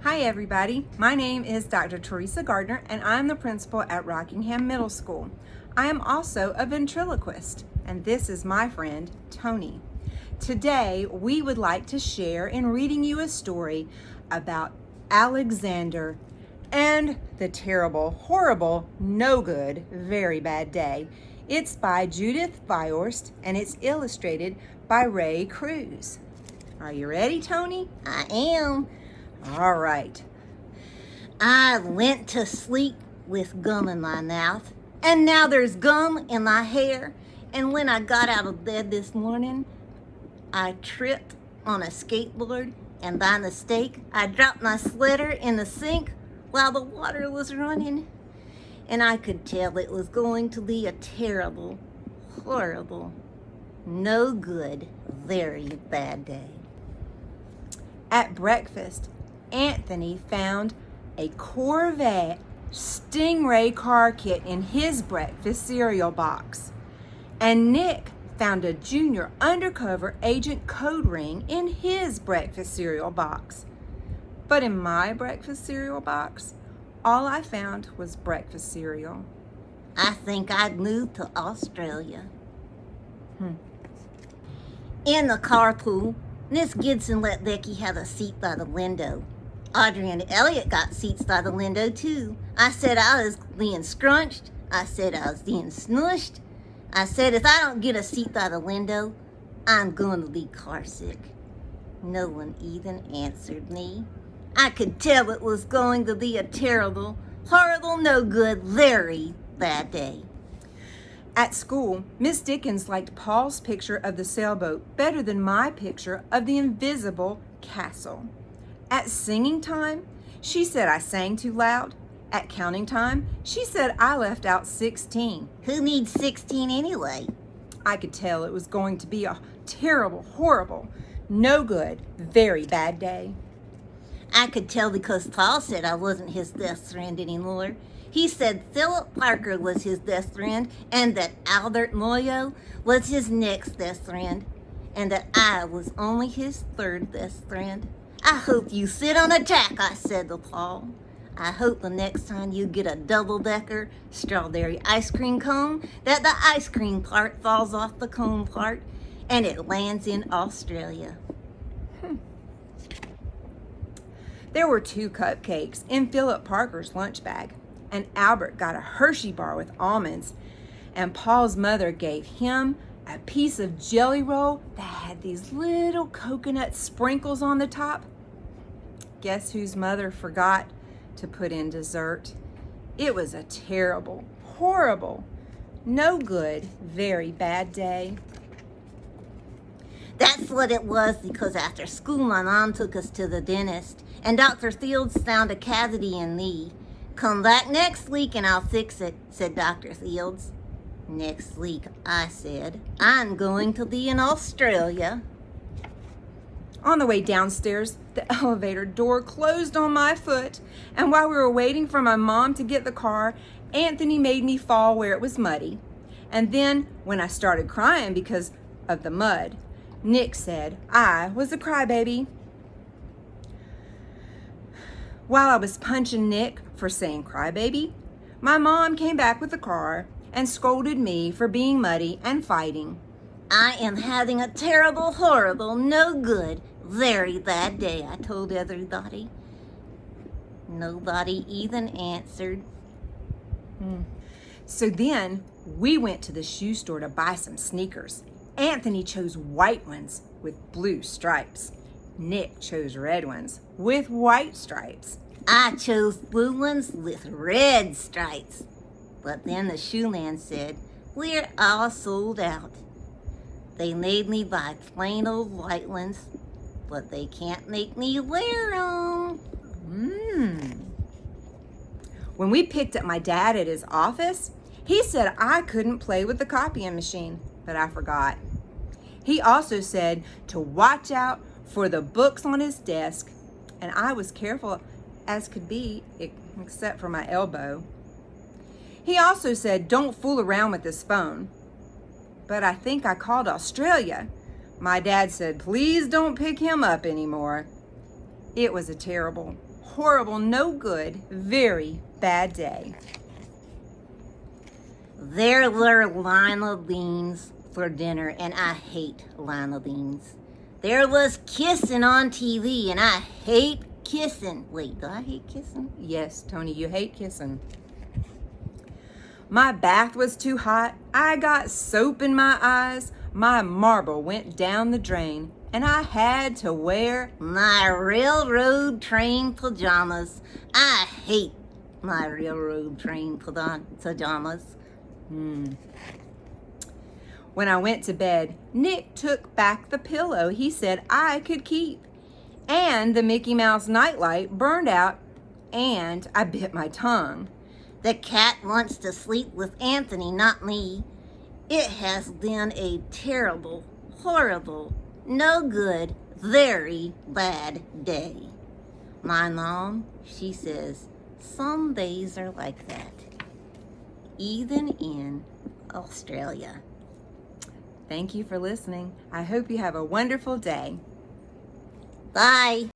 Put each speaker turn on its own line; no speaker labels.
Hi everybody, my name is Dr. Teresa Gardner and I'm the principal at Rockingham Middle School. I am also a ventriloquist and this is my friend Tony. Today we would like to share in reading you a story about Alexander and the terrible, horrible, no good, very bad day. It's by Judith Viorst and it's illustrated by Ray Cruz. Are you ready, Tony?
I am.
All right.
I went to sleep with gum in my mouth, and now there's gum in my hair. And when I got out of bed this morning, I tripped on a skateboard, and by mistake, I dropped my sweater in the sink while the water was running. And I could tell it was going to be a terrible, horrible, no good, very bad day.
At breakfast, Anthony found a Corvette Stingray car kit in his breakfast cereal box. And Nick found a junior undercover agent code ring in his breakfast cereal box. But in my breakfast cereal box, all I found was breakfast cereal.
I think I'd move to Australia. In the carpool, Miss Gibson let Becky have a seat by the window. Audrey and Elliot got seats by the window too. I said I was being scrunched. I said I was being snooshed. I said if I don't get a seat by the window, I'm going to be car sick. No one even answered me. I could tell it was going to be a terrible, horrible, no good, very bad day.
At school, Miss Dickens liked Paul's picture of the sailboat better than my picture of the invisible castle. At singing time, she said I sang too loud. At counting time, she said I left out 16.
Who needs 16 anyway?
I could tell it was going to be a terrible, horrible, no good, very bad day.
I could tell because Paul said I wasn't his best friend anymore. He said Philip Parker was his best friend and that Albert Moyo was his next best friend and that I was only his third best friend. I hope you sit on a tack, I said to Paul. I hope the next time you get a double-decker strawberry ice cream cone that the ice cream part falls off the cone part and it lands in Australia.
There were 2 cupcakes in Philip Parker's lunch bag, and Albert got a Hershey bar with almonds, and Paul's mother gave him a piece of jelly roll that had these little coconut sprinkles on the top. Guess whose mother forgot to put in dessert? It was a terrible, horrible, no good, very bad day.
That's what it was because after school my mom took us to the dentist and Dr. Fields found a cavity in me. Come back next week and I'll fix it, said Dr. Fields. Next week, I said, I'm going to be in Australia.
On the way downstairs, the elevator door closed on my foot, and while we were waiting for my mom to get the car, Anthony made me fall where it was muddy. And then, when I started crying because of the mud, Nick said I was a crybaby. While I was punching Nick for saying crybaby, my mom came back with the car and scolded me for being muddy and fighting.
I am having a terrible, horrible, no good, very bad day, I told everybody. Nobody even answered.
So then we went to the shoe store to buy some sneakers. Anthony chose white ones with blue stripes. Nick chose red ones with white stripes.
I chose blue ones with red stripes. But then the shoe man said, we're all sold out. They made me buy plain old white ones, but they can't make me wear them.
When we picked up my dad at his office, he said I couldn't play with the copying machine, but I forgot. He also said to watch out for the books on his desk, and I was careful as could be, except for my elbow. He also said don't fool around with this phone, but I think I called Australia. My dad said please don't pick him up anymore. It was a terrible, horrible, no good, very bad day.
There were lima beans for dinner, and I hate lima beans. There was kissing on TV, and I hate kissing. Wait, do I hate kissing?
Yes, Tony, you hate kissing. My bath was too hot. I got soap in my eyes. My marble went down the drain, and I had to wear
My railroad train pajamas. I hate my railroad train pajamas.
When I went to bed, Nick took back the pillow he said I could keep. And the Mickey Mouse nightlight burned out, and I bit my tongue.
The cat wants to sleep with Anthony, not me. It has been a terrible, horrible, no good, very bad day. My mom, she says, some days are like that, even in Australia.
Thank you for listening. I hope you have a wonderful day.
Bye.